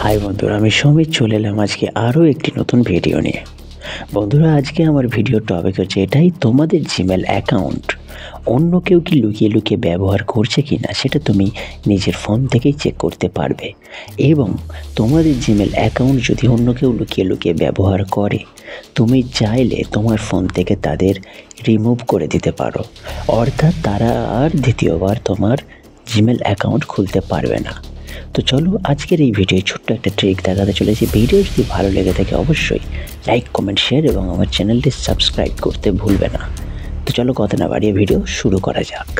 High বন্ধুরা, আমি সমীর চলে এলাম আজকে আরও একটি নতুন ভিডিও নিয়ে। বন্ধুরা, আজকে আমার ভিডিওর টপিক হচ্ছে এটাই, তোমাদের জিমেল অ্যাকাউন্ট অন্য কেউ কি লুকিয়ে লুকিয়ে ব্যবহার করছে কি না সেটা তুমি নিজের ফোন থেকেই চেক করতে পারবে। এবং তোমাদের জিমেল অ্যাকাউন্ট যদি অন্য কেউ লুকিয়ে লুকিয়ে ব্যবহার করে, তুমি চাইলে তোমার ফোন থেকে তাদের রিমুভ করে দিতে পারো, অর্থাৎ তারা আর দ্বিতীয়বার তোমার জিমেল অ্যাকাউন্ট খুলতে পারবে না। তো চলো আজকের এই ভিডিও ছোট্ট একটা ট্রিক দেখাতে চলেছি। ভিডিও যদি ভালো লেগে থাকে অবশ্যই লাইক, কমেন্ট, শেয়ার এবং আমার চ্যানেলটি সাবস্ক্রাইব করতে ভুলবে না। তো চলো কথা না বাড়িয়ে ভিডিও শুরু করা যাক।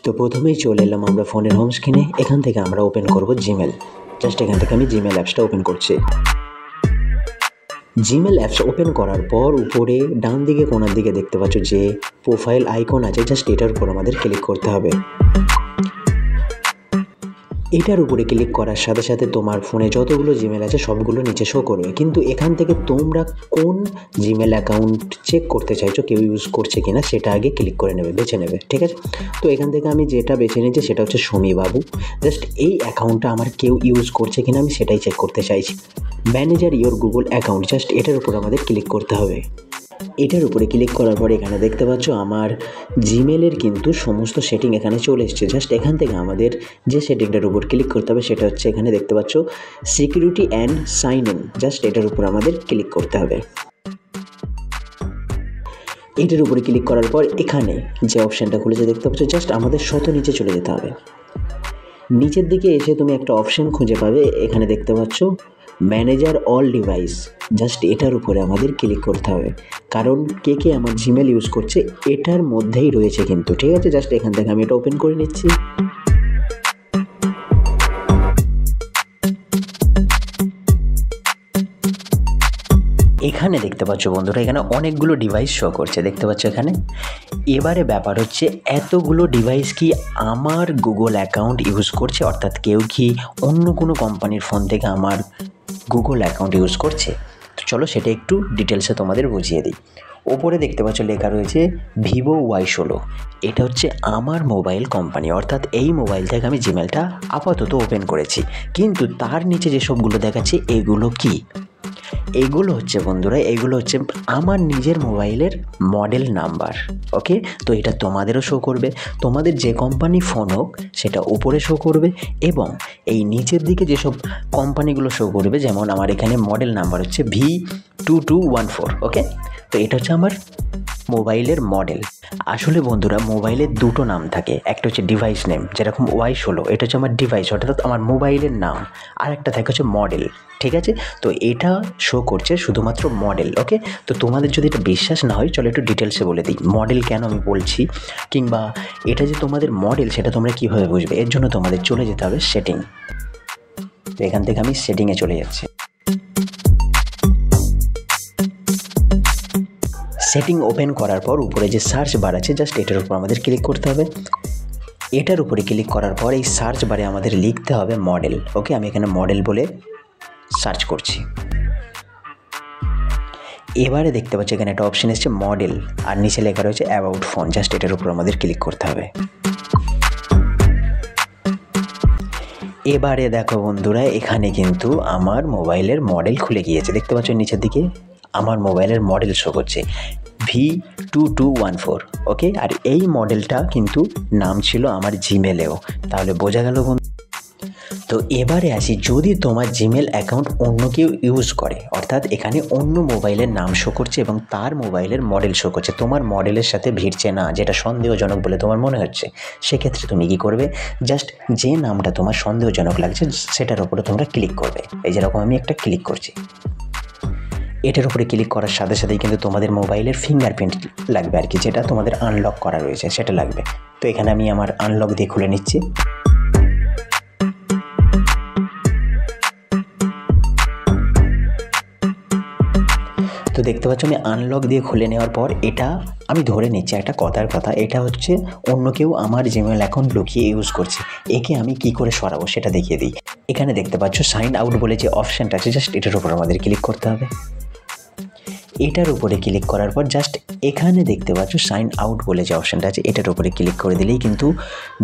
তো প্রথমেই চলে এলাম আমরা ফোনের হোম স্ক্রিনে। এখান থেকে আমরা ওপেন করব জিমেল। জাস্ট এখান থেকে আমি জিমেল অ্যাপসটা ওপেন করছি। জিমেল অ্যাপস ওপেন করার পর উপরে ডান দিকে কোণার দিকে দেখতে পাচ্ছ যে প্রোফাইল আইকন আছে, জাস্ট এটার উপর আমাদের ক্লিক করতে হবে। এটার উপরে ক্লিক করার সাথে সাথে তোমার ফোনে যতগুলো জিমেল আছে সবগুলো নিচে শো করবে, কিন্তু এখান থেকে তোমরা কোন জিমেল অ্যাকাউন্ট চেক করতে চাইছো, কেউ ইউজ করছে কিনা সেটা আগে ক্লিক করে নেবে, বেছে নেবে, ঠিক আছে। তো এখান থেকে আমি যেটা বেছে নিয়েছি সেটা হচ্ছে সমীবাবু। জাস্ট এই অ্যাকাউন্টটা আমার কেউ ইউজ করছে কিনা আমি সেটাই চেক করতে চাইছি। Manager your Google account, just এটার উপর আমাদের ক্লিক করতে হবে। এটার উপরে ক্লিক করার পর এখানে দেখতে পাচ্ছ আমার জিমেলের কিন্তু সমস্ত সেটিং এখানে চলে এসছে। জাস্ট এখান থেকে আমাদের যে সেটিংটার উপর ক্লিক করতে হবে সেটা হচ্ছে এখানে দেখতে পাচ্ছ security and sign in, just এটার উপর আমাদের ক্লিক করতে হবে। এটার উপরে ক্লিক করার পর এখানে যে অপশানটা খুলেছে দেখতে পাচ্ছ, জাস্ট আমাদের শত নিচে চলে যেতে হবে। নিচের দিকে এসে তুমি একটা অপশান খুঁজে পাবে, এখানে দেখতে পাচ্ছ ম্যানেজার অল ডিভাইস, জাস্ট এটার উপরে আমাদের ক্লিক করতে হবে, কারণ কে কে আমার জিমেল ইউজ করছে এটার মধ্যেই রয়েছে কিন্তু, ঠিক আছে। জাস্ট এখান থেকে আমি এটা ওপেন করে নিচ্ছি। এখানে দেখতে পাচ্ছ বন্ধুরা, এখানে অনেকগুলো ডিভাইস শো করছে, দেখতে পাচ্ছ এখানে। এবারে ব্যাপার হচ্ছে এতগুলো ডিভাইস কি আমার গুগল অ্যাকাউন্ট ইউজ করছে, অর্থাৎ কেউ কি অন্য কোনো কোম্পানির ফোন থেকে আমার গুগল অ্যাকাউন্ট ইউজ করছে। তো চলো সেটা একটু ডিটেলসে তোমাদের বুঝিয়ে দিই। ওপরে দেখতে পাচ্ছ লেখা রয়েছে ভিভো Y16, এটা হচ্ছে আমার মোবাইল কোম্পানি, অর্থাৎ এই মোবাইল থেকে আমি জিমেলটা আপাতত ওপেন করেছি। কিন্তু তার নিচে যেসবগুলো দেখাচ্ছে এগুলো কি, এগুলো হচ্ছে বন্ধুরা, এগুলো হচ্ছে আমার নিজের মোবাইলের মডেল নাম্বার। ওকে, তো এটা তোমাদেরও শো করবে, তোমাদের যে কোম্পানি ফোন হোক সেটা উপরে শো করবে। এবং এই নিচের দিকে যেসব কোম্পানিগুলো শো করবে, যেমন আমার এখানে মডেল নাম্বার হচ্ছে V2214। ওকে, তো এটা হচ্ছে আমার মোবাইলের মডেল। আসলে বন্ধুরা মোবাইলের দুটো নাম থাকে, একটা হচ্ছে ডিভাইস নেম, যেরকম Y16, এটা হচ্ছে আমার ডিভাইস অর্থাৎ আমার মোবাইলের নাম, আর একটা থাকে হচ্ছে মডেল, ঠিক আছে। তো এটা শো করছে শুধুমাত্র মডেল। ওকে, তো তোমাদের যদি এটা বিশ্বাস না হয় চলো একটু ডিটেলসে বলে দিই মডেল কেন আমি বলছি, কিংবা এটা যে তোমাদের মডেল সেটা তোমরা কীভাবে বুঝবে। এর জন্য তোমাদের চলে যেতে হবে সেটিং। তো এখান থেকে আমি সেটিংয়ে চলে যাচ্ছি। সেটিং ওপেন করার পর উপরে যে সার্চ বার আছে, জাস্ট এটার উপর আমাদের ক্লিক করতে হবে। এটার উপরে ক্লিক করার পর এই সার্চ বারে আমাদের লিখতে হবে মডেল। ওকে, আমি এখানে মডেল বলে সার্চ করছি। এবারে দেখতে পাচ্ছি এখানে একটা অপশন এসেছে মডেল, আর নিচে লেখা রয়েছে অ্যাবাউট ফোন, জাস্ট এটার উপর আমাদের ক্লিক করতে হবে। এবারে দেখো বন্ধুরা, এখানে কিন্তু আমার মোবাইলের মডেল খুলে গিয়েছে, দেখতে পাচ্ছ নিচের দিকে আমার মোবাইলের মডেল শো করছে V2214। ওকে, আর এই মডেলটা কিন্তু নাম ছিল আমার জিমেলেও, তাহলে বোঝা গেল বন্ধু। তো এবারে আসি, যদি তোমার জিমেল অ্যাকাউন্ট অন্য কেউ ইউজ করে, অর্থাৎ এখানে অন্য মোবাইলের নাম শো করছে এবং তার মোবাইলের মডেল শো করছে, তোমার মডেলের সাথে ভিড়ছে না, যেটা সন্দেহজনক বলে তোমার মনে হচ্ছে, সেক্ষেত্রে তুমি কী করবে, জাস্ট যে নামটা তোমার সন্দেহজনক লাগছে সেটার উপরে তোমরা ক্লিক করবে। এই যেরকম আমি একটা ক্লিক করছি। এটার উপরে ক্লিক করার সাথে সাথেই কিন্তু তোমাদের মোবাইলের ফিঙ্গারপ্রিন্ট লাগবে আর কি, যেটা তোমাদের আনলক করা রয়েছে সেটা লাগবে। তো এখানে আমি আমার আনলক দিয়ে খুলে নিচ্ছি। তো দেখতে পাচ্ছ আমি আনলক দিয়ে খুলে নেওয়ার পর এটা আমি ধরে নিচ্ছি একটা কথার কথা, এটা হচ্ছে অন্য কেউ আমার জিমেল অ্যাকাউন্ট লুকিয়ে ইউজ করছে। একে আমি কি করে সরাবো সেটা দেখিয়ে দিই। এখানে দেখতে পাচ্ছ সাইন আউট বলে যে অপশানটা আছে, জাস্ট এটার উপর আমাদের ক্লিক করতে হবে। এটার উপরে ক্লিক করার পর জাস্ট এখানে দেখতে পাচ্ছ সাইন আউট বলে যে অপশানটা আছে, এটার উপরে ক্লিক করে দিলেই কিন্তু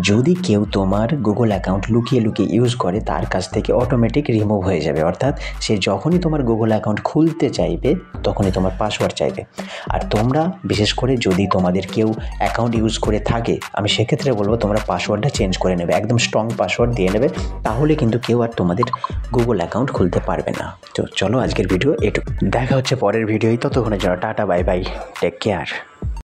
যদি কেউ তোমার গুগল অ্যাকাউন্ট লুকিয়ে ইউজ করে তার কাছ থেকে অটোমেটিক রিমুভ হয়ে যাবে। অর্থাৎ সে যখনই তোমার গুগল অ্যাকাউন্ট খুলতে চাইবে তখনই তোমার পাসওয়ার্ড চাইবে। আর তোমরা বিশেষ করে যদি তোমাদের কেউ অ্যাকাউন্ট ইউজ করে থাকে, আমি সেক্ষেত্রে বলবো তোমরা পাসওয়ার্ডটা চেঞ্জ করে নেবে, একদম স্ট্রং পাসওয়ার্ড দিয়ে নেবে, তাহলে কিন্তু কেউ আর তোমাদের গুগল অ্যাকাউন্ট খুলতে পারবে না। তো চলো আজকের ভিডিও এটুকু, দেখা হচ্ছে পরের ভিডিওই, ততক্ষণের জন্য tata bye bye, take care.